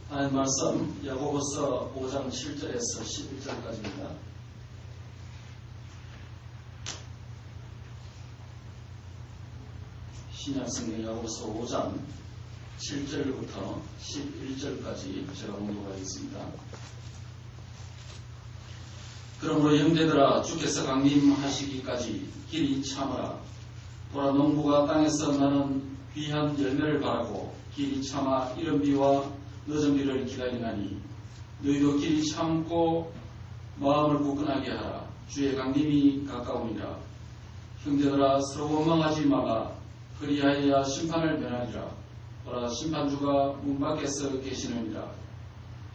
하나님 말씀 야고보서 5장 7절에서 11절까지입니다. 신약성경 야고보서 5장 7절부터 11절까지 제가 공독하겠습니다. 그러므로 형제들아, 주께서 강림하시기까지 길이 참으라. 보라, 농부가 땅에서 나는 귀한 열매를 바라고 길이 참아 이른 비와 늦은 비를 기다리나니 너희도 길이 참고 마음을 굳건하게 하라. 주의 강림이 가까우니라. 형제들아, 서로 원망하지 마라. 그리하여야 심판을 면하리라. 보라, 심판주가 문 밖에서 계시느니라.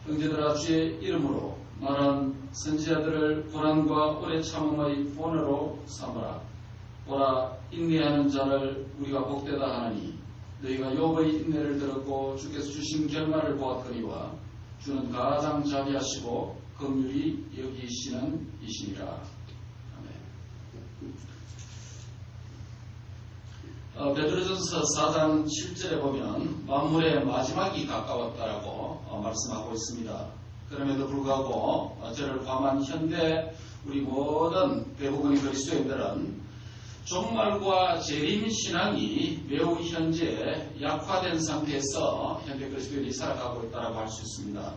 형제들아, 주의 이름으로 말한 선지자들을 고난과 오래 참음의 본으로 삼으라. 보라, 인내하는 자를 우리가 복되다 하나니 너희가 욥의 인내를 들었고 주께서 주신 결말을 보았거니와 주는 가장 자비하시고 긍휼히 여기시는 이시니라. 아멘. 베드로전서 4장 7절에 보면 만물의 마지막이 가까웠다라고 말씀하고 있습니다. 그럼에도 불구하고 저를 포함한 현대 우리 모든 대부분의 그리스도인들은 종말과 재림신앙이 매우 현재 약화된 상태에서 현대 그리스도인이 살아가고 있다고 할 수 있습니다.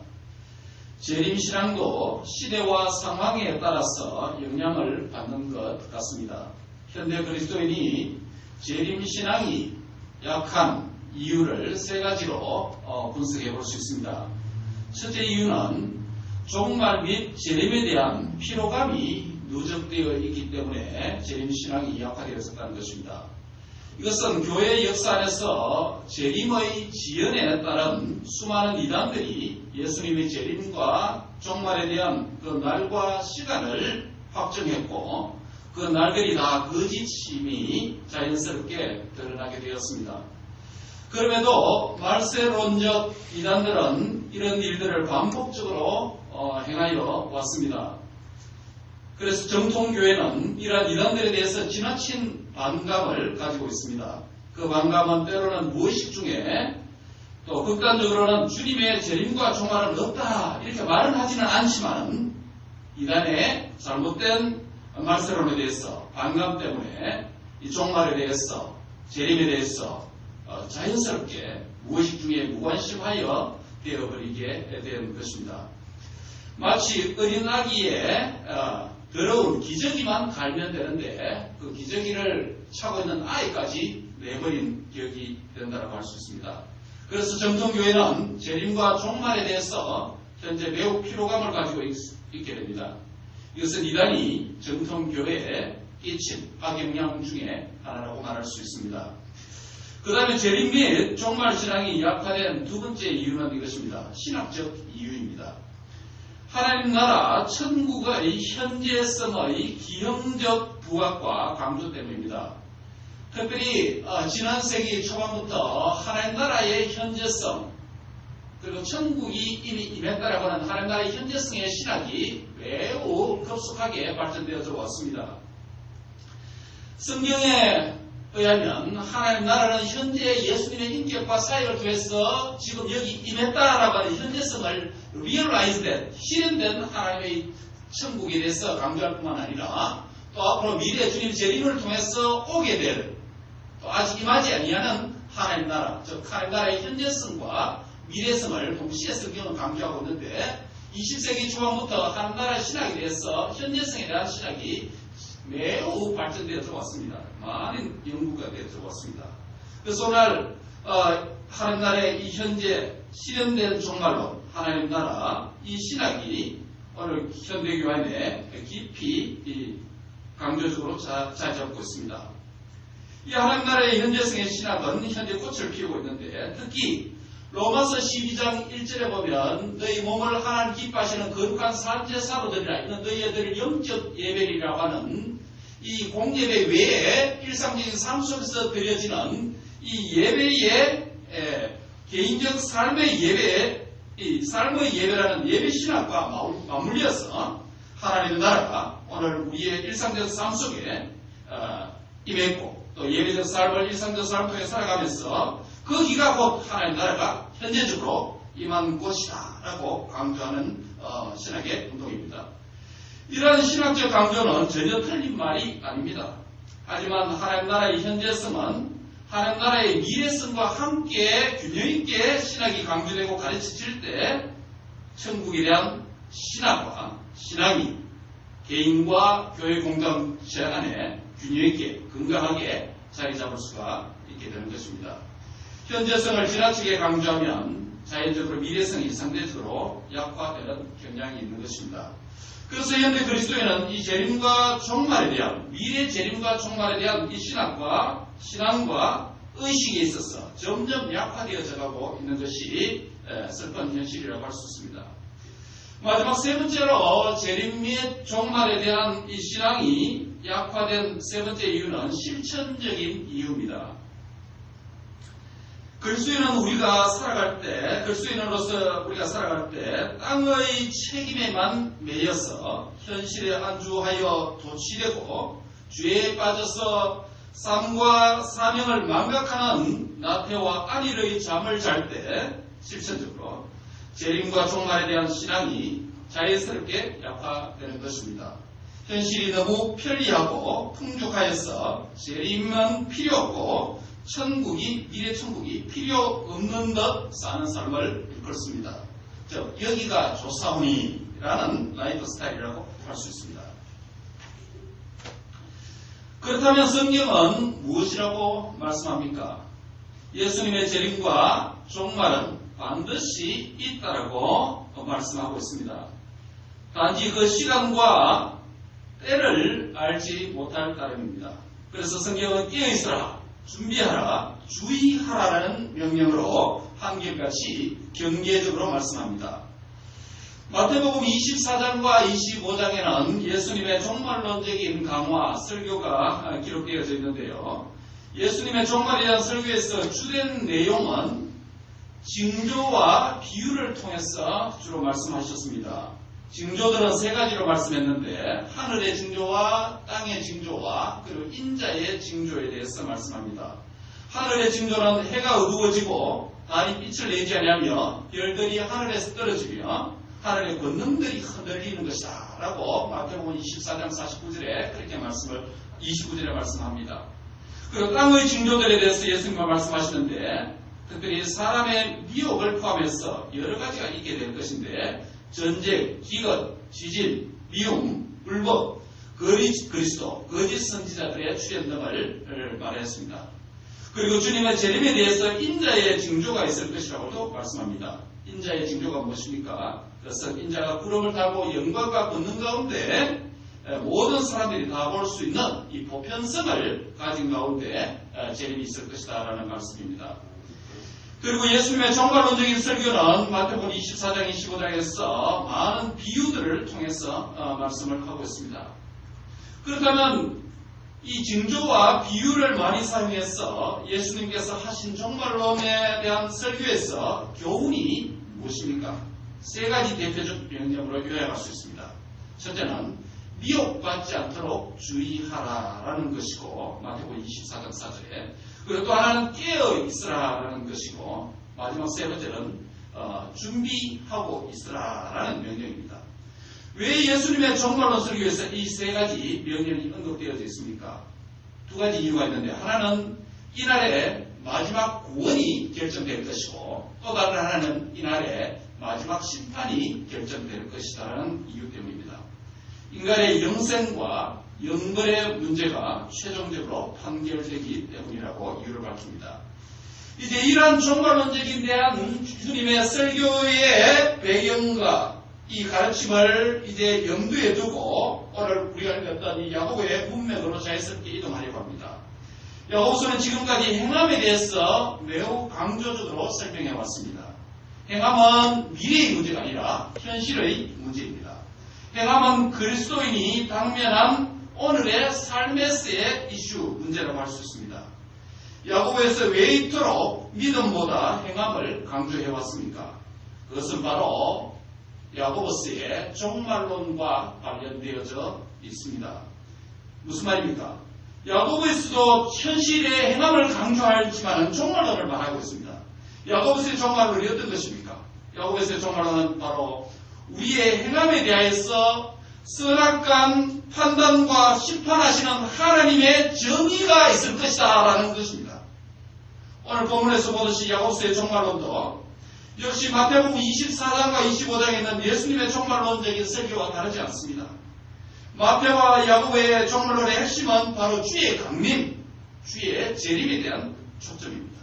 재림신앙도 시대와 상황에 따라서 영향을 받는 것 같습니다. 현대 그리스도인이 재림신앙이 약한 이유를 세 가지로 분석해 볼 수 있습니다. 첫째 이유는 종말 및 재림에 대한 피로감이 누적되어 있기 때문에 재림신앙이 약화되어 있었다는 것입니다. 이것은 교회 역사 안에서 재림의 지연에 따른 수많은 이단들이 예수님의 재림과 종말에 대한 그 날과 시간을 확정했고 그 날들이 다 거짓임이 자연스럽게 드러나게 되었습니다. 그럼에도 말세론적 이단들은 이런 일들을 반복적으로 행하여 왔습니다. 그래서 정통교회는 이러한 이단들에 대해서 지나친 반감을 가지고 있습니다. 그 반감은 때로는 무의식 중에 또 극단적으로는 주님의 재림과 종말은 없다 이렇게 말은 하지는 않지만 이단의 잘못된 말세론에 대해서 반감 때문에 이 종말에 대해서 재림에 대해서 자연스럽게 무의식 중에 무관심하여 되어버리게 된 것입니다. 마치 어린 아기의 더러운 기저귀만 갈면 되는데 그 기저귀를 차고 있는 아이까지 내버린 격이 된다고 할 수 있습니다. 그래서 정통교회는 재림과 종말에 대해서 현재 매우 피로감을 가지고 있게 됩니다. 이것은 이단이 정통교회에 끼친 악영향 중에 하나라고 말할 수 있습니다. 그 다음에 재림 및 종말 신앙이 약화된 두 번째 이유는 이것입니다. 신학적 이유입니다. 하나님 나라 천국의 현재성의 기형적 부각과 강조 때문입니다. 특별히 지난 세기 초반부터 하나님 나라의 현재성 그리고 천국이 이미 임했다라고 하는 하나님 나라의 현재성의 신학이 매우 급속하게 발전되어져 왔습니다. 성경에 의하면 하나님 나라는 현재 예수님의 인격과 사역을 통해서 지금 여기 임했다라고 하는 현재성을 리얼라이즈된, 실현된 하나님의 천국에 대해서 강조할 뿐만 아니라 또 앞으로 미래 주님 재림을 통해서 오게 될 또 아직 임하지 아니하는 하나님 나라, 즉 하나님 나라의 현재성과 미래성을 동시에 성경은 강조하고 있는데 20세기 초반부터 하나님 나라의 신학에 대해서 현재성에 대한 신학이 매우 발전되어 들어왔습니다. 많은 연구가 되어 들어왔습니다. 그래서 오늘 하나님 나라의 이 현재 실현된 종말론 하나님 나라 이 신학이 오늘 현대교회 안에 깊이 강조적으로 자리 잡고 있습니다. 이 하나님 나라의 현재성의 신학은 현재 꽃을 피우고 있는데 특히 로마서 12장 1절에 보면 너희 몸을 하나님 기뻐하시는 거룩한 산제사로 드리라. 이는 너희들 영적 예배이라고 하는 이 공예배 외에 일상적인 삶 속에서 드려지는 이 예배의 개인적 삶의 예배, 이 삶의 예배라는 예배 신학과 맞물려서 하나님의 나라가 오늘 우리의 일상적 삶 속에 임했고 또 예배적 삶을 일상적 삶을 통해 살아가면서 그 기가 곧 하나님 나라가 현재적으로 임한 것이다 라고 강조하는 신학의 운동입니다. 이러한 신학적 강조는 전혀 틀린 말이 아닙니다. 하지만 하나님 나라의 현재성은 하나님 나라의 미래성과 함께 균형 있게 신학이 강조되고 가르쳐질 때 천국에 대한 신학과 신앙이 개인과 교회 공동체 안에 균형 있게 건강하게 자리 잡을 수가 있게 되는 것입니다. 현재성을 지나치게 강조하면 자연적으로 미래성이 상대적으로 약화되는 경향이 있는 것입니다. 그래서 현대 그리스도인은 이 재림과 종말에 대한 미래 재림과 종말에 대한 이 신학과 신앙과 의식에 있어서 점점 약화되어져 가고 있는 것이 슬픈 현실이라고 할 수 있습니다. 마지막 세 번째로 재림 및 종말에 대한 이 신앙이 약화된 세 번째 이유는 실천적인 이유입니다. 그리스도인은 우리가 살아갈 때, 그리스도인으로서 우리가 살아갈 때 땅의 책임에만 매여서 현실에 안주하여 도취되고 죄에 빠져서 삶과 사명을 망각하는 나태와 안일의 잠을 잘 때 실천적으로 재림과 종말에 대한 신앙이 자연스럽게 약화되는 것입니다. 현실이 너무 편리하고 풍족하여서 재림은 필요 없고 미래 천국이 필요 없는 듯 사는 삶을 일컫습니다. 즉 여기가 좋사오니라는 라이프 스타일이라고 할 수 있습니다. 그렇다면 성경은 무엇이라고 말씀합니까? 예수님의 재림과 종말은 반드시 있다라고 말씀하고 있습니다. 단지 그 시간과 때를 알지 못할 따름입니다. 그래서 성경은 깨어있어라, 준비하라, 주의하라라는 명령으로 한결같이 경계적으로 말씀합니다. 마태복음 24장과 25장에는 예수님의 종말론적인 강화, 설교가 기록되어져 있는데요. 예수님의 종말에 대한 설교에서 주된 내용은 징조와 비유를 통해서 주로 말씀하셨습니다. 징조들은 세 가지로 말씀했는데 하늘의 징조와 땅의 징조와 그리고 인자의 징조에 대해서 말씀합니다. 하늘의 징조는 해가 어두워지고 달이 빛을 내지 않으며 별들이 하늘에서 떨어지며 하늘의 권능들이 흔들리는 것이다 라고 마태복음 24장 49절에 그렇게 29절에 말씀합니다. 그리고 땅의 징조들에 대해서 예수님과 말씀하시는데 특별히 사람의 미혹을 포함해서 여러 가지가 있게 될 것인데 전쟁, 기근, 지진, 미움, 불법, 그리스도, 거짓 선지자들의 출현 등을 말했습니다. 그리고 주님의 재림에 대해서 인자의 징조가 있을 것이라고도 말씀합니다. 인자의 징조가 무엇입니까? 그래서 인자가 구름을 타고 영광과 권능 가운데 모든 사람들이 다 볼 수 있는 이 보편성을 가진 가운데 재림이 있을 것이다 라는 말씀입니다. 그리고 예수님의 종말론적인 설교는 마태복음 24장 25장에서 많은 비유들을 통해서 말씀을 하고 있습니다. 그렇다면 이 징조와 비유를 많이 사용해서 예수님께서 하신 종말론에 대한 설교에서 교훈이 무엇입니까? 세 가지 대표적 명령으로 요약할 수 있습니다. 첫째는 미혹받지 않도록 주의하라라는 것이고 마태복음 24장 4절에 그리고 또 하나는 깨어 있으라라는 것이고 마지막 세 번째는 준비하고 있으라라는 명령입니다. 왜 예수님의 종말론 설교에서 이 세 가지 명령이 언급되어져 있습니까? 두 가지 이유가 있는데 하나는 이날에 마지막 구원이 결정될 것이고 또 다른 하나는 이날에 마지막 심판이 결정될 것이라는 이유 때문입니다. 인간의 영생과 영벌의 문제가 최종적으로 판결되기 때문이라고 이유를 밝힙니다. 이제 이러한 종말론적인 대한 주님의 설교의 배경과 이 가르침을 이제 염두에 두고 오늘 우리가 읽었던 이 야고보의 문맥으로 자연스럽게 이동하려고 합니다. 야고보서는 지금까지 행함에 대해서 매우 강조적으로 설명해 왔습니다. 행함은 미래의 문제가 아니라 현실의 문제입니다. 행함은 그리스도인이 당면한 오늘의 삶에서의 이슈, 문제라고 할 수 있습니다. 야고보에서 왜 이토록 믿음보다 행함을 강조해 왔습니까? 그것은 바로 야고보서의 종말론과 관련되어져 있습니다. 무슨 말입니까? 야고보에서도 현실의 행함을 강조하지만 종말론을 말하고 있습니다. 야고보서의 종말론이 어떤 것입니까? 야고보서의 종말론은 바로 우리의 행함에 대하여서 선악간 판단과 심판하시는 하나님의 정의가 있을 것이다 라는 것입니다. 오늘 본문에서 보듯이 야고보서의 종말론도 역시 마태복음 24장과 25장에 있는 예수님의 종말론적인 설교와 다르지 않습니다. 마태와 야고보의 종말론의 핵심은 바로 주의 강림, 주의 재림에 대한 초점입니다.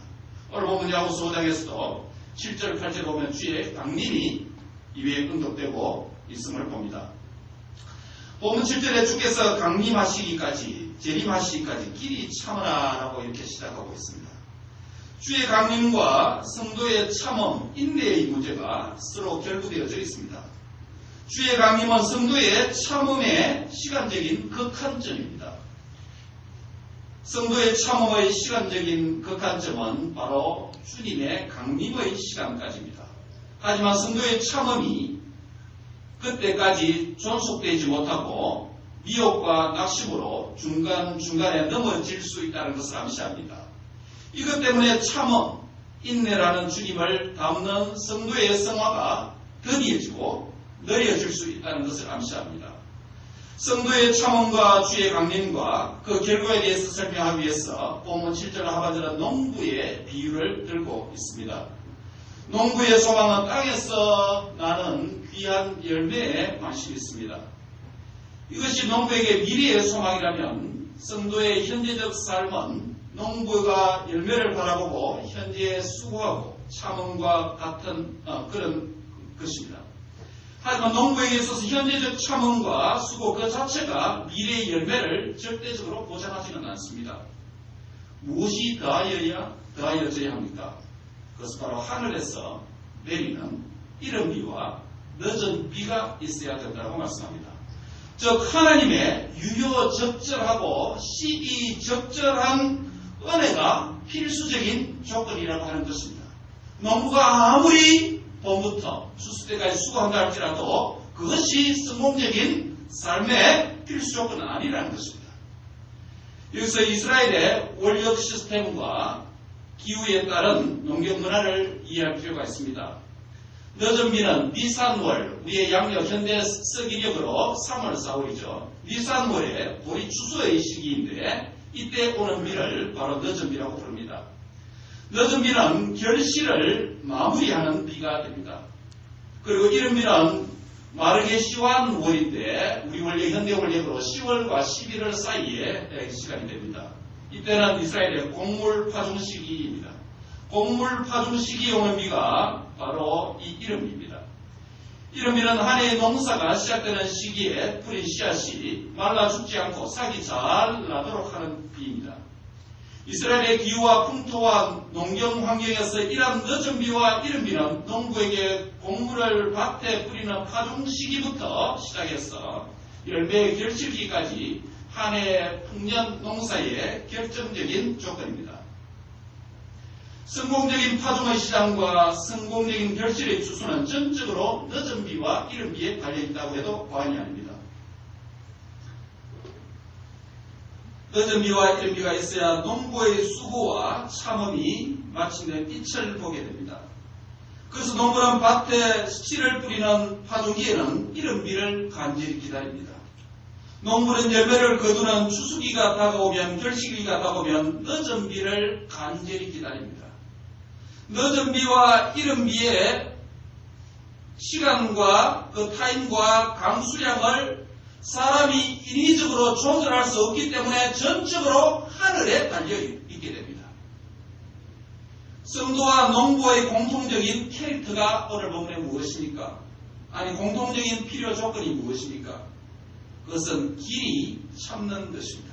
오늘 보면 야고보서 5장에서도 7절, 8절 보면 주의 강림이 이외에 언급되고 있음을 봅니다. 본문 7절에 주께서 강림하시기까지, 재림하시기까지 길이 참으라 라고 이렇게 시작하고 있습니다. 주의 강림과 성도의 참음, 인내의 문제가 서로 결부되어져 있습니다. 주의 강림은 성도의 참음의 시간적인 극한점입니다. 성도의 참음의 시간적인 극한점은 바로 주님의 강림의 시간까지입니다. 하지만 성도의 참음이 그때까지 존속되지 못하고 미혹과 낙심으로 중간중간에 넘어질 수 있다는 것을 암시합니다. 이것 때문에 참음, 인내라는 주님을 담는 성도의 성화가 더디어지고 느려질 수 있다는 것을 암시합니다. 성도의 참음과 주의 강림과 그 결과에 대해서 설명하기 위해서 본문 7절 하반절은 농부의 비유를 들고 있습니다. 농부의 소망은 땅에서 나는 귀한 열매에 관심이 있습니다. 이것이 농부에게 미래의 소망이라면 성도의 현재적 삶은 농부가 열매를 바라보고 현재에 수고하고 참음과 같은 그런 것입니다. 하지만 농부에게 있어서 현재적 참음과 수고 그 자체가 미래의 열매를 절대적으로 보장하지는 않습니다. 무엇이 더하여져야 합니까? 그것은 바로 하늘에서 내리는 이른 비와 늦은 비가 있어야 된다고 말씀합니다. 즉 하나님의 유효적절하고 시기적절한 은혜가 필수적인 조건이라고 하는 것입니다. 농부가 아무리 봄부터 추수 때까지 수고한다 할지라도 그것이 성공적인 삶의 필수 조건은 아니라는 것입니다. 여기서 이스라엘의 원력 시스템과 기후에 따른 농경 문화를 이해할 필요가 있습니다. 늦은 비는 니산월, 우리의 양력 현대 서기력으로 3월, 4월이죠. 니산월에 보리 추수의 시기인데 이때 오는 비를 바로 늦은 비라고 부릅니다. 늦은 비는 결실을 마무리하는 비가 됩니다. 그리고 이른 비는 마르게시완 월인데 우리 원래 현대 원력으로 10월과 11월 사이에 시간이 됩니다. 이때는 이스라엘의 곡물 파종 시기입니다. 곡물 파종 시기에 오는 비가 바로 이 이른 비입니다. 이른 비는 한 해의 농사가 시작되는 시기에 뿌린 씨앗이 말라 죽지 않고 싹이 잘 나도록 하는 비입니다. 이스라엘의 기후와 풍토와 농경 환경에서 이런 늦은 비와 이른 비는 농부에게 곡물을 밭에 뿌리는 파종 시기부터 시작해서 열매의 결실기까지 한 해의 풍년 농사의 결정적인 조건입니다. 성공적인 파종의 시장과 성공적인 결실의 추수는 전적으로 늦은 비와 이른 비에 달려있다고 해도 과언이 아닙니다. 늦은 비와 이른 비가 있어야 농부의 수고와 참음이 마침내 빛을 보게 됩니다. 그래서 농부는 밭에 씨를 뿌리는 파종기에는 이른 비를 간절히 기다립니다. 농부는 열매를 거두는 추수기가 다가오면, 결실기가 다가오면 늦은 비를 간절히 기다립니다. 늦은 비와 이른 비의 시간과 그 타임과 강수량을 사람이 인위적으로 조절할 수 없기 때문에 전적으로 하늘에 달려있게 됩니다. 성도와 농부의 공통적인 캐릭터가 오늘 본문에 무엇입니까? 아니, 공통적인 필요 조건이 무엇입니까? 그것은 길이 참는 것입니다.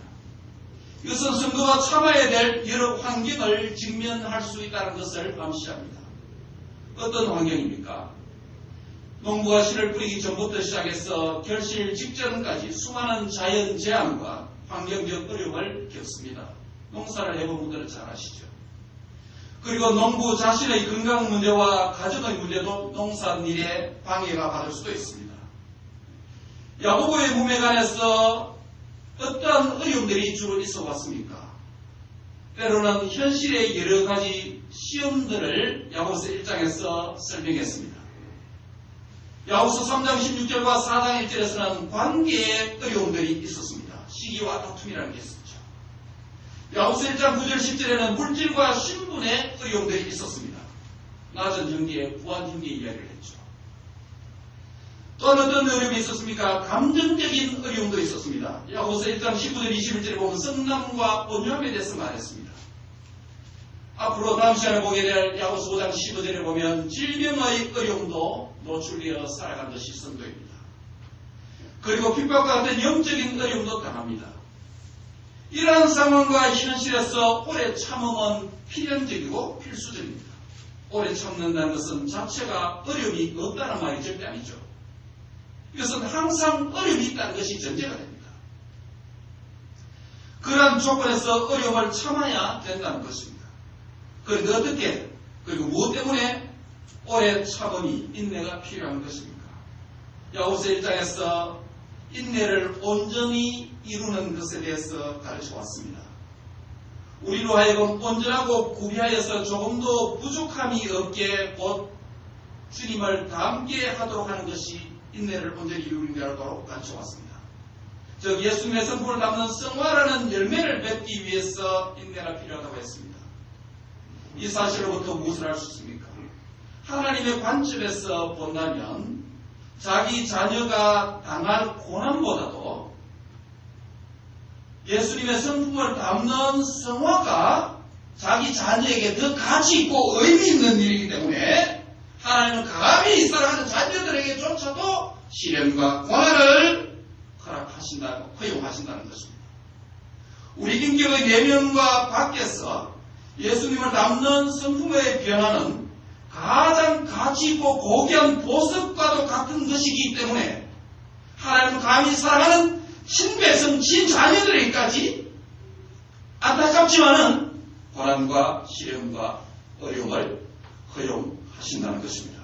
이것은 성도가 참아야 될 여러 환경을 직면할 수 있다는 것을 암시합니다. 어떤 환경입니까? 농부가 씨를 뿌리기 전부터 시작해서 결실 직전까지 수많은 자연 재앙과 환경적 어려움을 겪습니다. 농사를 해본 분들은 잘 아시죠. 그리고 농부 자신의 건강 문제와 가정의 문제도 농산일에 방해가 받을 수도 있습니다. 야고보의 몸에 관해서 어떠한 어려움들이 주로 있어 왔습니까? 때로는 현실의 여러 가지 시험들을 야고보서 1장에서 설명했습니다. 야고보서 3장 16절과 4장 1절에서는 관계에 어려움들이 있었습니다. 시기와 다툼이라는 게 있었죠. 야고보서 1장 9절 10절에는 물질과 신분의 어려움들이 있었습니다. 낮은 형제의 부한 형제 이야기를 했죠. 또 어떤 어려움이 있었습니까? 감정적인 어려움도 있었습니다. 야고보서 1장 19절 21절에 보면 성남과 온유함에 대해서 말했습니다. 앞으로 다음 시간에 보게 될 야고보서 5장 15절에 보면 질병의 어려움도 노출되어 살아간 것이 성도입니다. 그리고 핍박과 같은 영적인 어려움도 당합니다. 이러한 상황과 현실에서 오래 참음은 필연적이고 필수적입니다. 오래 참는다는 것은 자체가 어려움이 없다는 말이 절대 아니죠. 이것은 항상 어려움이 있다는 것이 전제가 됩니다. 그러한 조건에서 어려움을 참아야 된다는 것입니다. 그런데 어떻게, 그리고 무엇 때문에 오래 참음이, 인내가 필요한 것입니까? 야고보서 1장에서 인내를 온전히 이루는 것에 대해서 가르쳐 왔습니다. 우리로 하여금 온전하고 구비하여서 조금도 부족함이 없게 곧 주님을 닮게 하도록 하는 것이 인내를 온전히 이루는 데라고 가르쳐 왔습니다. 즉 예수님의 성품을 담는 성화라는 열매를 맺기 위해서 인내가 필요하다고 했습니다. 이 사실로부터 무엇을 알 수 있습니까? 하나님의 관점에서 본다면 자기 자녀가 당할 고난보다도 예수님의 성품을 담는 성화가 자기 자녀에게 더 가치 있고 의미 있는 일이기 때문에 하나님은 감히 사랑하는 자녀들에게조차도 시련과 고난을 허용하신다는 것입니다. 우리 인격의 내면과 밖에서 예수님을 담는 성품의 변화는 가장 가치 있고 고귀한 보석과도 같은 것이기 때문에 하나님은 감히 사랑하는 친백성, 친자녀들에게까지 안타깝지만은 고난과 시련과 어려움을 허용하신다는 것입니다.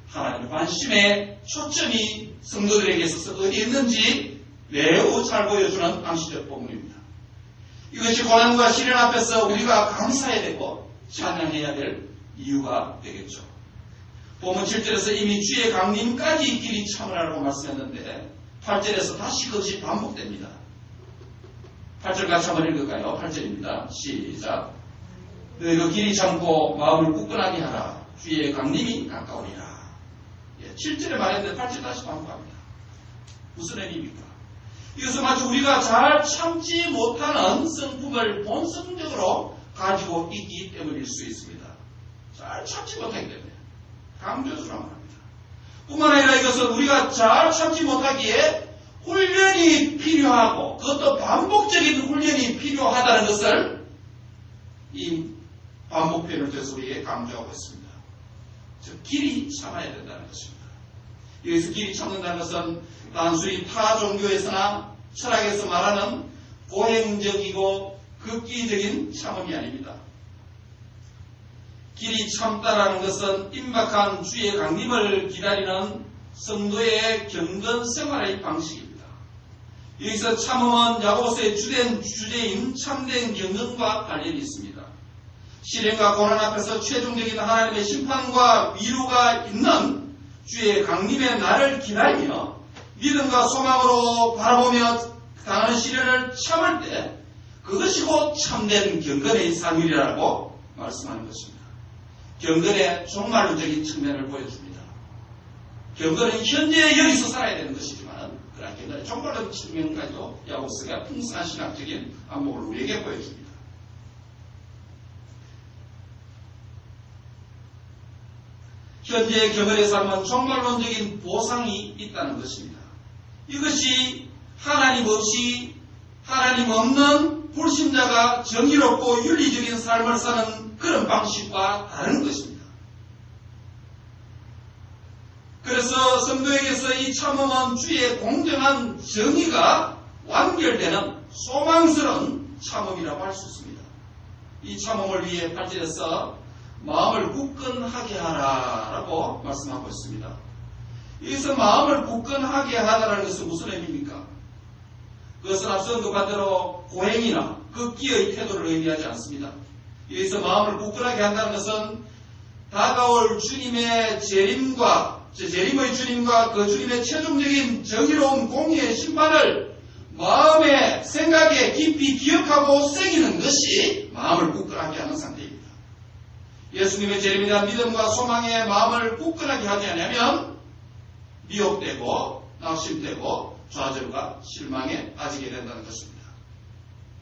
하나님의 관심의 초점이 성도들에게 있어서 어디에 있는지 매우 잘 보여주는 암시적 본문입니다. 이것이 고난과 시련 앞에서 우리가 감사해야 되고 찬양해야 될 이유가 되겠죠. 본문 7절에서 이미 주의 강림까지 길이 참으라고 말씀했는데 8절에서 다시 그것이 반복됩니다. 8절 같이 한번 읽을까요? 8절입니다. 시작. 너희가 길이 참고 마음을 굳건하게 하라. 주의 강림이 가까우리라. 7절에 말했는데 8절 다시 반복합니다. 무슨 의미입니까? 이것은 마치 우리가 잘 참지 못하는 성품을 본성적으로 가지고 있기 때문일 수 있습니다. 잘 참지 못하기 때문에 강조해서 말합니다. 뿐만 아니라 이것은 우리가 잘 참지 못하기에 훈련이 필요하고 그것도 반복적인 훈련이 필요하다는 것을 이 반복 표현을 통해서 우리에게 강조하고 있습니다. 즉 길이 참아야 된다는 것입니다. 여기서 길이 참는다는 것은 단순히 타 종교에서나 철학에서 말하는 고행적이고 극기적인 참음이 아닙니다. 길이 참다라는 것은 임박한 주의 강림을 기다리는 성도의 경건 생활의 방식입니다. 여기서 참음은 야고보서의 주된 주제인 참된 경건과 관련이 있습니다. 시련과 고난 앞에서 최종적인 하나님의 심판과 위로가 있는 주의 강림의 날을 기다리며 믿음과 소망으로 바라보며 당하는 시련을 참을 때 그것이 곧 참된 경건의 삶이라고 말씀하는 것입니다. 경건의 종말론적인 측면을 보여줍니다. 경건은 현재 여기서 살아야 되는 것이지만 그러나 경건의 종말론적 측면까지도 야고보서가 풍성한 신학적인 안목을 우리에게 보여줍니다. 현재의 경건의 삶은 종말론적인 보상이 있다는 것입니다. 이것이 하나님 없는 불신자가 정의롭고 윤리적인 삶을 사는 그런 방식과 다른 것입니다. 그래서 성도에게서 이 참음은 주의 공정한 정의가 완결되는 소망스러운 참음이라고 할 수 있습니다. 이 참음을 위해 8절에서 마음을 굳건하게 하라라고 말씀하고 있습니다. 여기서 마음을 굳건하게 하라는 것은 무슨 의미입니까? 그것은 앞선 그 반대로 고행이나 극기의 태도를 의미하지 않습니다. 여기서 마음을 굳건하게 한다는 것은 다가올 주님의 재림과 재림의 주님과 그 주님의 최종적인 정의로운 공의의 심판을 마음의 생각에 깊이 기억하고 새기는 것이 마음을 굳건하게 하는 상태입니다. 예수님의 재림에 대한 믿음과 소망에 마음을 굳건하게 하지 않으면 미혹되고 낙심되고 좌절과 실망에 빠지게 된다는 것입니다.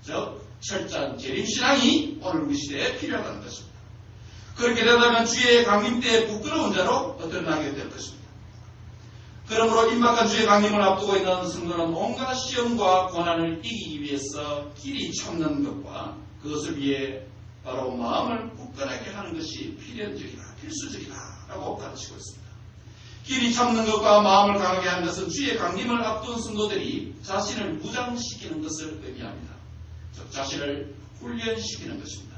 즉 철저한 재림신앙이 오늘 우리 시대에 필요하다는 것입니다. 그렇게 된다면 주의 강림 때에 부끄러운 자로 드러나게 될 것입니다. 그러므로 임박한 주의 강림을 앞두고 있는 성도는 온갖 시험과 고난을 이기기 위해서 길이 참는 것과 그것을 위해 바로 마음을 굳건하게 하는 것이 필연적이다, 필수적이다라고 가르치고 있습니다. 길이 참는 것과 마음을 강하게 하는 것은 주의 강림을 앞둔 성도들이 자신을 무장시키는 것을 의미합니다. 즉 자신을 훈련시키는 것입니다.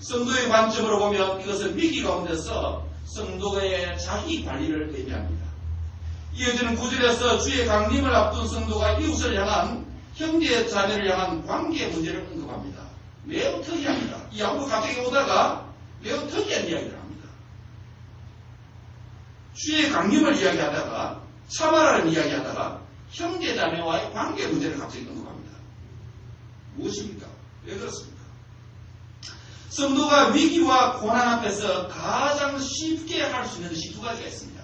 성도의 관점으로 보면 이것은 위기 가운데서 성도의 자기 관리를 의미합니다. 이어지는 구절에서 주의 강림을 앞둔 성도가 이웃을 향한 형제 자매를 향한 관계 문제를 언급합니다. 매우 특이합니다. 이 야고보 갑자기 오다가 매우 특이한 이야기를 합니다. 주의 강림을 이야기하다가 참아라는 이야기하다가 형제 자매와의 관계 문제를 갑자기 언급합니다. 무엇입니까? 왜 그렇습니까? 성도가 위기와 고난 앞에서 가장 쉽게 할 수 있는 것이 두 가지가 있습니다.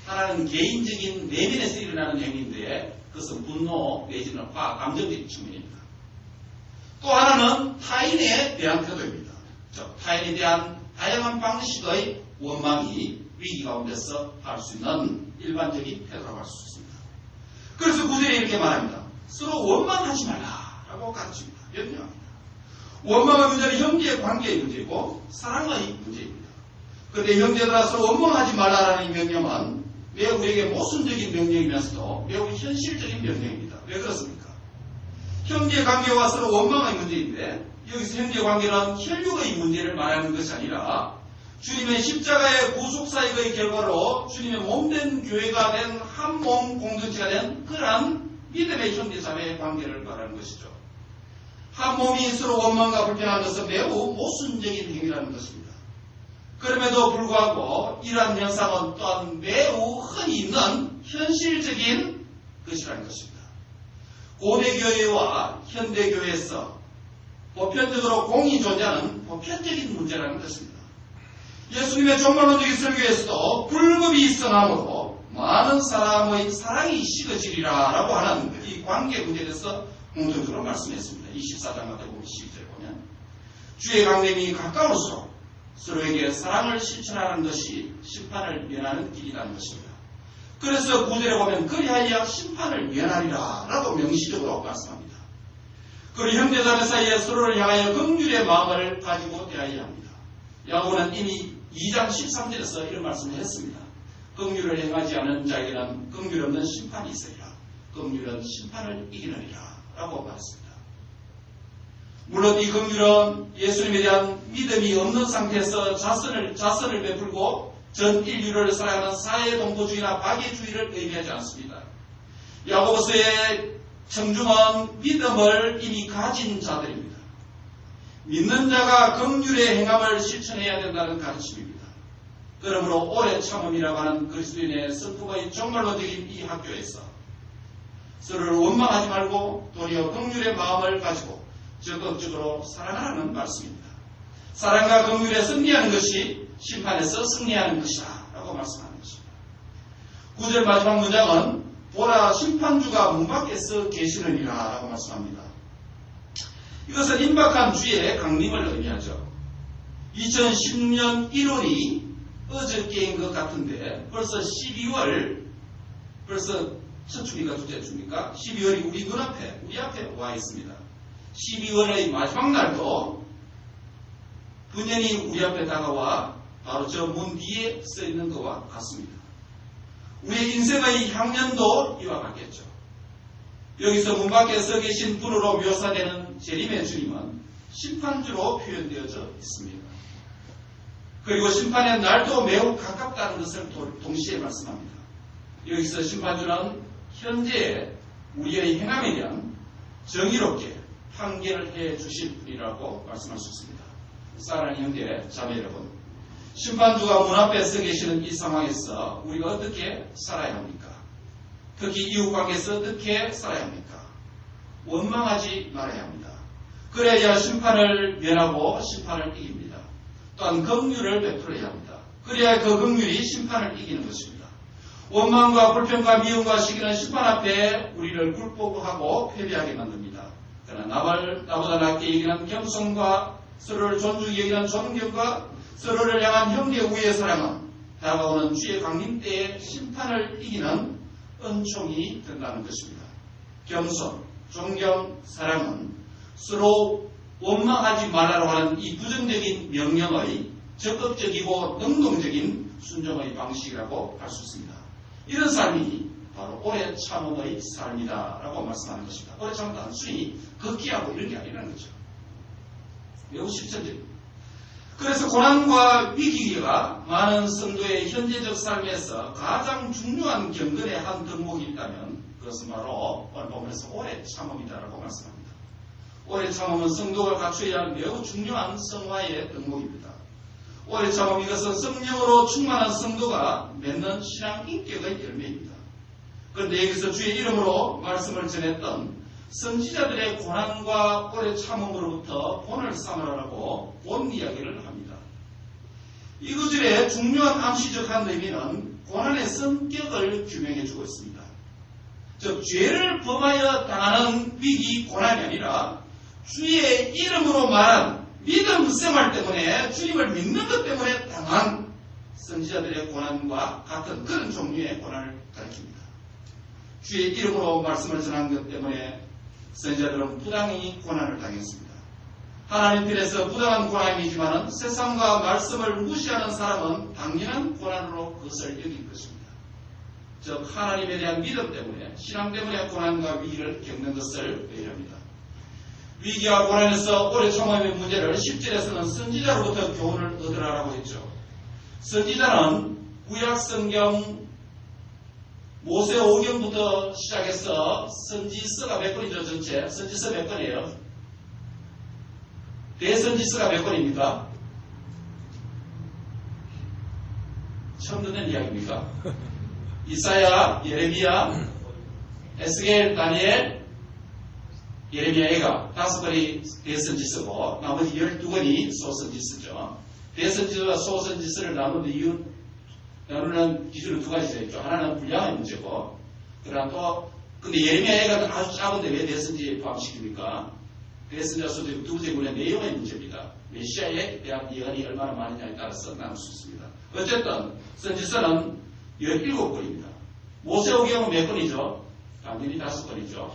하나는 개인적인 내면에서 일어나는 행위인데 그것은 분노 내지는 감정적인 측면입니다. 또 하나는 타인에 대한 태도입니다. 즉 타인에 대한 다양한 방식의 원망이 위기 가운데서 할 수 있는 일반적인 태도라고 할 수 있습니다. 그래서 구절에 이렇게 말합니다. 서로 원망하지 말라라고 가르칩니다. 명령합니다. 원망의 문제는 형제의 관계의 문제이고 사랑의 문제입니다. 그런데 형제들아 서로 원망하지 말라라는 명령은 매우 우리에게 모순적인 명령이면서도 매우 현실적인 명령입니다. 왜 그렇습니까? 형제 관계와 서로 원망의 문제인데 여기서 형제 관계는 혈육의 문제를 말하는 것이 아니라 주님의 십자가의 구속사역의 결과로 주님의 몸된 교회가 된 한 몸 공동체가 된 그러한 믿음의 형제 자매의 관계를 말하는 것이죠. 한 몸이 서로 원망과 불평하는 것은 매우 모순적인 행위라는 것입니다. 그럼에도 불구하고 이러한 현상은 또한 매우 흔히 있는 현실적인 것이라는 것입니다. 고대교회와 현대교회에서 보편적으로 공이 존재하는 보편적인 문제라는 것입니다. 예수님의 종말론적인 설교에서도 불법이 있어나므로 많은 사람의 사랑이 식어지리라 라고 하는 이 관계 문제에 대해서 공통적으로 말씀했습니다. 24장 같은 12절 보면 주의 강림이 가까울수록 서로에게 사랑을 실천하는 것이 심판을 면하는 길이라는 것입니다. 그래서 9절에 보면 그리하여 심판을 면하리라 라고 명시적으로 말씀합니다. 그리고 형제자매 사이에 서로를 향하여 긍휼의 마음을 가지고 대하여야 합니다. 야고보는 이미 2장 13절에서 이런 말씀을 했습니다. 긍휼을 행하지 않은 자에게는 긍휼 없는 심판이 있으리라. 긍휼은 심판을 이기느니라 라고 말했습니다. 물론 이 긍휼은 예수님에 대한 믿음이 없는 상태에서 자선을 베풀고 전 인류를 살아가는 사회동포주의나 박애주의를 의미하지 않습니다. 야고보서의 청중은 믿음을 이미 가진 자들입니다. 믿는 자가 긍휼의 행함을 실천해야 된다는 가르침입니다. 그러므로 오래 참음이라고 하는 그리스도인의 성품의 종말론적인 이 학교에서 서로를 원망하지 말고 도리어 긍휼의 마음을 가지고 적극적으로 사랑하라는 말씀입니다. 사랑과 긍휼에 승리하는 것이 심판에서 승리하는 것이다 라고 말씀하는 것입니다. 9절 마지막 문장은 보라 심판주가 문 밖에서 계시느니라 라고 말씀합니다. 이것은 임박한 주의 강림을 의미하죠. 2010년 1월이 어저께인 것 같은데 벌써 12월 벌써 첫 주입니까 둘째 주입니까? 12월이 우리 눈앞에 우리 앞에 와 있습니다. 12월의 마지막 날도 분연히 우리 앞에 다가와 바로 저 문 뒤에 써 있는 것과 같습니다. 우리의 인생의 향년도 이와 같겠죠. 여기서 문 밖에 서 계신 분으로 묘사되는 재림의 주님은 심판주로 표현되어져 있습니다. 그리고 심판의 날도 매우 가깝다는 것을 동시에 말씀합니다. 여기서 심판주는 현재 우리의 행함에 대한 정의롭게 판결을 해 주실 분이라고 말씀할 수 있습니다. 사랑하는 형제 자매 여러분, 심판주가 문 앞에 서 계시는 이 상황에서 우리가 어떻게 살아야 합니까? 특히 이웃관계에서 어떻게 살아야 합니까? 원망하지 말아야 합니다. 그래야 심판을 면하고 심판을 이깁니다. 또한 긍휼을 베풀어야 합니다. 그래야 그 긍휼이 심판을 이기는 것입니다. 원망과 불평과 미움과 시기는 심판 앞에 우리를 굴복하고 패배하게 만듭니다. 그러나 나보다 낮게 여기는 겸손과 서로를 존중히 여기는 존경과 서로를 향한 형제 우애의 사랑은 다가오는 주의 강림 때의 심판을 이기는 은총이 된다는 것입니다. 겸손, 존경, 사랑은 서로 원망하지 말라고 하는 이 부정적인 명령의 적극적이고 능동적인 순종의 방식이라고 할 수 있습니다. 이런 삶이 바로 오래 참음의 삶이다라고 말씀하는 것입니다. 오래 참은 단순히 걷기하고 이런 게 아니라는 거죠. 매우 실천적입니다. 그래서 고난과 위기가 많은 성도의 현재적 삶에서 가장 중요한 경건의 한 덕목이 있다면 그것은 바로 오늘 본문에서 오래 참음이다라고 말씀합니다. 오래 참음은 성도가 갖춰야 할 매우 중요한 성화의 덕목입니다. 오래 참음 이것은 성령으로 충만한 성도가 맺는 신앙 인격의 열매입니다. 그런데 여기서 주의 이름으로 말씀을 전했던 선지자들의 고난과 오래 참음으로부터 본을 삼으라고 본 이야기를 합니다. 이 구절의 중요한 암시적한 의미는 고난의 성격을 규명해 주고 있습니다. 즉 죄를 범하여 당하는 위기 고난이 아니라 주의 이름으로 말한 믿음 생활 때문에 주님을 믿는 것 때문에 당한 선지자들의 고난과 같은 그런 종류의 고난을 가리킵니다. 주의 이름으로 말씀을 전한 것 때문에 선지자들은 부당히 고난을 당했습니다. 하나님 편에서 부당한 고난이지만 세상과 말씀을 무시하는 사람은 당연한 고난으로 그것을 여길 것입니다. 즉 하나님에 대한 믿음 때문에 신앙 때문에 고난과 위기를 겪는 것을 의미합니다. 위기와 고난에서 오래 참음의 문제를 10절에서는 선지자로부터 교훈을 얻으라라고 했죠. 선지자는 구약성경 모세 오경부터 시작해서 선지서가 몇 권이죠? 전체 선지서 몇 권이에요? 대선지서가 몇 권입니까? 처음 듣는 이야기입니까? 이사야, 예레미야, 에스겔, 다니엘, 예레미야가 5권이 대선지서고 나머지 12권이 소선지서죠. 대선지서와 소선지서를 나누는 기준은 두 가지가 있죠. 하나는 분량의 문제고, 그러나 또, 근데 예레미야가 아주 작은데 왜 대선지에 포함시킵니까? 대선지자 수도 두 번째 문제 내용의 문제입니다. 메시아에 대한 예언이 얼마나 많으냐에 따라서 나눌 수 있습니다. 어쨌든, 선지서는 17권입니다. 모세오경은 몇 권이죠? 당연히 5권이죠.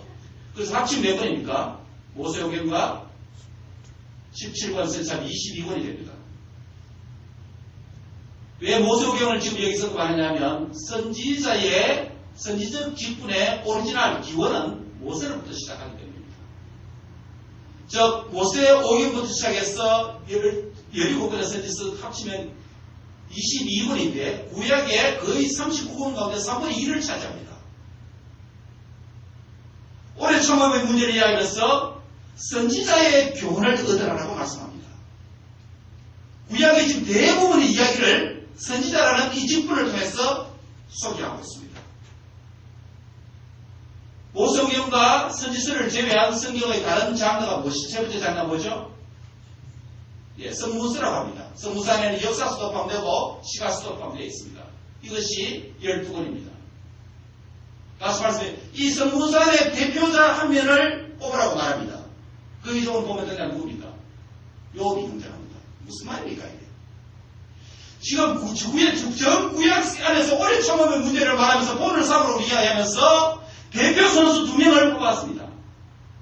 그래서 합치면 몇 권입니까? 모세오경과 17권 선지서 22권이 됩니다. 왜 모세오경을 지금 여기서 말하냐면 선지자의 선지적 직분의 오리지널 기원은 모세로부터 시작하기 때문입니다. 즉 모세오경부터 시작해서 17권의 선지서 합치면 22권인데 구약의 거의 39권 가운데 3분의 1을 차지합니다. 오래 참음의 문제를 이야기해서 선지자의 교훈을 얻으라고 말씀합니다. 구약의 지금 대부분의 이야기를 선지자라는 이 직분을 통해서 소개하고 있습니다. 모세오경과 선지서를 제외한 성경의 다른 장르가 무엇이 세 번째 장르가 뭐죠? 예, 성문서라고 합니다. 성문서 안에는 역사서도 포함되고 시가서도 포함되어 있습니다. 이것이 12권입니다. 다시 말씀해 이 성문서 안에 대표자 한 면을 뽑으라고 말합니다. 그 이종을 보면 그냥 누굽니까? 욥이 등장합니다. 무슨 말입니까 이게? 지금 전 구약 안에서 오래 참음의 문제를 말하면서 본을 삼으로 이야기하면서 대표 선수 2명을 뽑았습니다.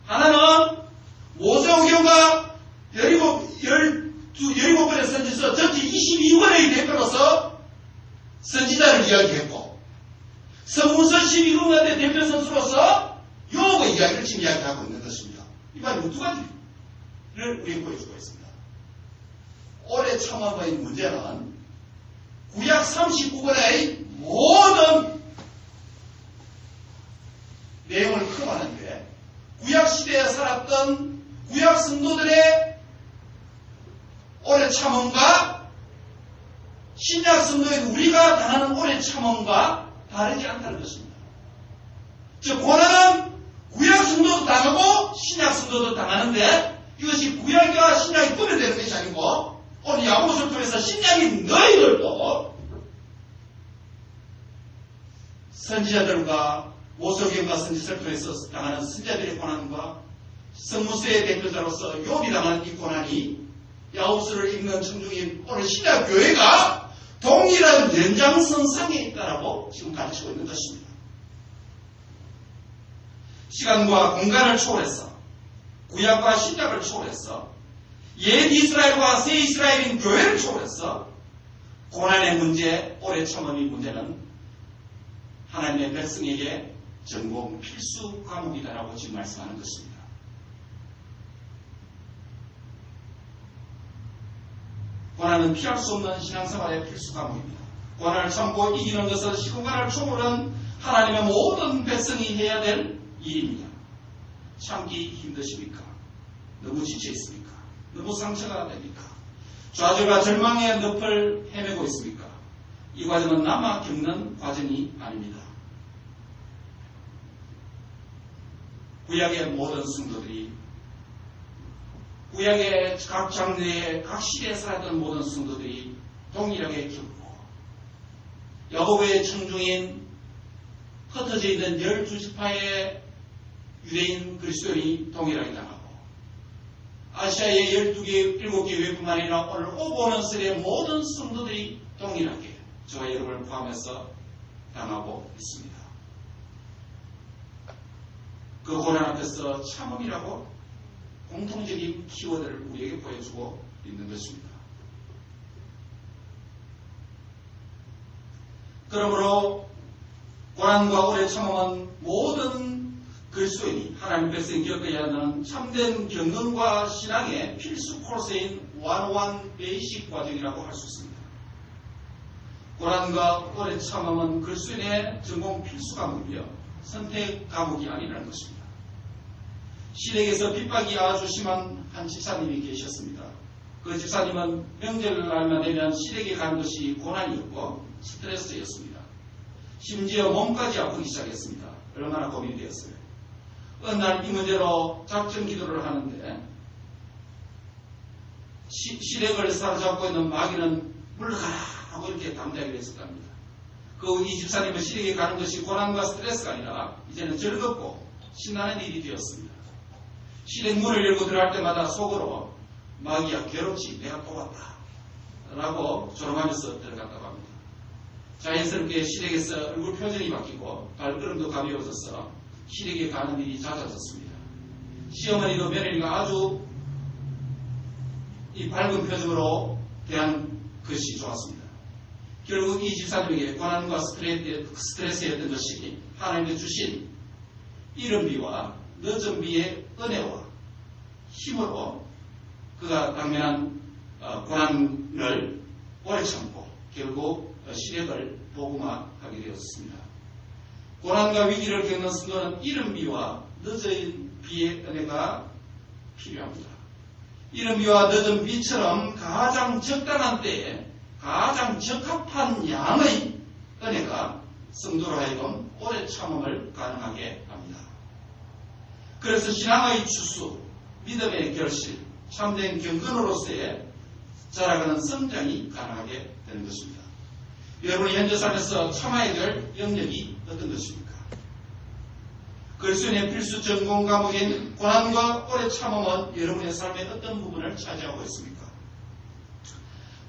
하나는 모세오경과 17권의 선지서 전체 22권의 대표로서 선지자를 이야기했고 성문서 12권의 대표 선수로서 욥의 이야기를 지금 이야기하고 있는 것입니다. 이 말이 두 가지를 우리에게 보여주고 있습니다. 오래 참음의 문제는 구약 39권의 모든 내용을 커버하는데 구약 시대에 살았던 구약 성도들의 오래 참음과 신약 성도인 우리가 당하는 오래 참음과 다르지 않다는 것입니다. 즉 고난은 구약 성도도 당하고 신약 성도도 당하는데 이것이 구약과 신약이 분리되는 것이 아니고 오늘 야고보서를 통해서 신약인 너희들도 선지자들과 모세오경과 선지서를 통해서 당하는 선지자들의 고난과 성무서의 대표자로서 욥이 당하는 이 고난이 야고보서를 읽는 청중인 오늘 신약 교회가 동일한 연장선상에 있다라고 지금 가르치고 있는 것입니다. 시간과 공간을 초월해서 구약과 신약을 초월해서 옛 이스라엘과 새 이스라엘인 교회를 초월해서 고난의 문제, 오래 참음의 문제는 하나님의 백성에게 전공 필수 과목이다라고 지금 말씀하는 것입니다. 고난은 피할 수 없는 신앙생활의 필수 과목입니다. 고난을 참고 이기는 것은 시공간을 초월한 하나님의 모든 백성이 해야 될 일입니다. 참기 힘드십니까? 너무 지쳐 있습니까? 너무 상처가 됩니까? 좌절과 절망의 늪을 헤매고 있습니까? 이 과정은 남아 겪는 과정이 아닙니다. 구약의 모든 성도들이 구약의 각 장르의 각 시대에 살았던 모든 성도들이 동일하게 겪고 야고보의 청중인 흩어져 있는 12지파의 유대인 그리스도인이 동일하게 당하고 아시아의 12개, 7개 교회뿐만 아니라 오늘 오보는 세대의 모든 성도들이 동일하게 저와 여러분을 포함해서 당하고 있습니다. 그 고난 앞에서 참음이라고 공통적인 키워드를 우리에게 보여주고 있는 것입니다. 그러므로 고난과 오래 참음은 모든 그리스도인이 하나님 백성이 겪어야 하는 참된 경건과 신앙의 필수 코र्스인 101 베이식 과정이라고 할 수 있습니다. 고난과 오래 참음은 그리스도인의 전공 필수 과목이며 선택 과목이 아니라는 것입니다. 시댁에서 핍박이 아주 심한 한 집사님이 계셨습니다. 그 집사님은 명절날만 되면 시댁에 가는 것이 고난이었고 스트레스였습니다. 심지어 몸까지 아프기 시작했습니다. 얼마나 고민이 되었어요. 어느 날 이 문제로 작정 기도를 하는데 시댁을 사로잡고 있는 마귀는 물러가라 하고 이렇게 담대하게 했었답니다. 그 이 집사님은 시댁에 가는 것이 고난과 스트레스가 아니라 이제는 즐겁고 신나는 일이 되었습니다. 시댁 문을 열고 들어갈 때마다 속으로 마귀야 괴롭지 내가 또 왔다 라고 조롱하면서 들어갔다고 합니다. 자연스럽게 시댁에서 얼굴 표정이 바뀌고 발걸음도 가벼워져서 시댁에 가는 일이 잦아졌습니다. 시어머니도 며느리가 아주 이 밝은 표정으로 대한 것이 좋았습니다. 결국 이 집사님에게 고난과 스트레스였던 것이 하나님께 주신 이른 비와 늦은 비의 은혜와 힘으로 그가 당면한 고난을 오래 참고 결국 시댁을 복음화하게 되었습니다. 고난과 위기를 겪는 성도는 이른 비와 늦은 비의 은혜가 필요합니다. 이른 비와 늦은 비처럼 가장 적당한 때에 가장 적합한 양의 은혜가 성도로 하여금 오래 참음을 가능하게 합니다. 그래서 신앙의 추수, 믿음의 결실, 참된 경건으로서의 자라가는 성장이 가능하게 되는 것입니다. 여러분이 현재 삶에서 참아야 될 영역이 어떤 것입니까? 그리스도인의 필수 전공 과목인 고난과 오래 참음은 여러분의 삶의 어떤 부분을 차지하고 있습니까?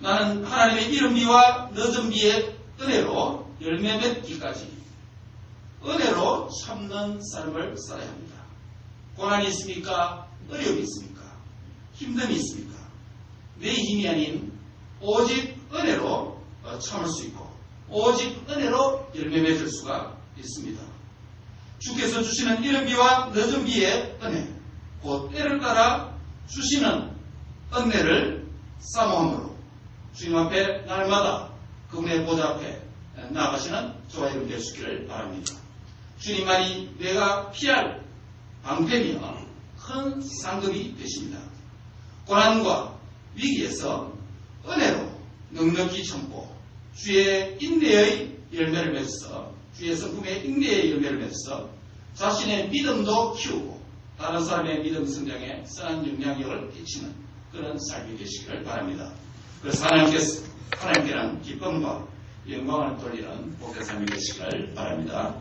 나는 하나님의 이른 비와 늦은 비의 은혜로 열매 맺기까지 은혜로 참는 삶을 살아야 합니다. 고난이 있습니까? 어려움이 있습니까? 힘듦이 있습니까? 내 힘이 아닌 오직 은혜로 참을 수 있고 오직 은혜로 열매 맺을 수가 있습니다. 주께서 주시는 이른 비와 늦은 비의 은혜, 곧 때를 따라 주시는 은혜를 사모함으로 주님 앞에 날마다 그분의 보좌 앞에 나아가시는 저와 여러분 될 수 있기를 바랍니다. 주님만이 내가 피할 방패며 큰 상급이 되십니다. 고난과 위기에서 은혜로 넉넉히 참고 주의 인내의 열매를 맺어서 주의 성품의 인내의 열매를 맺어서 자신의 믿음도 키우고 다른 사람의 믿음 성장에 선한 영향력을 끼치는 그런 삶이 되시기를 바랍니다. 그래서 하나님께는 기쁨과 영광을 돌리는 복된 삶이 되시기를 바랍니다.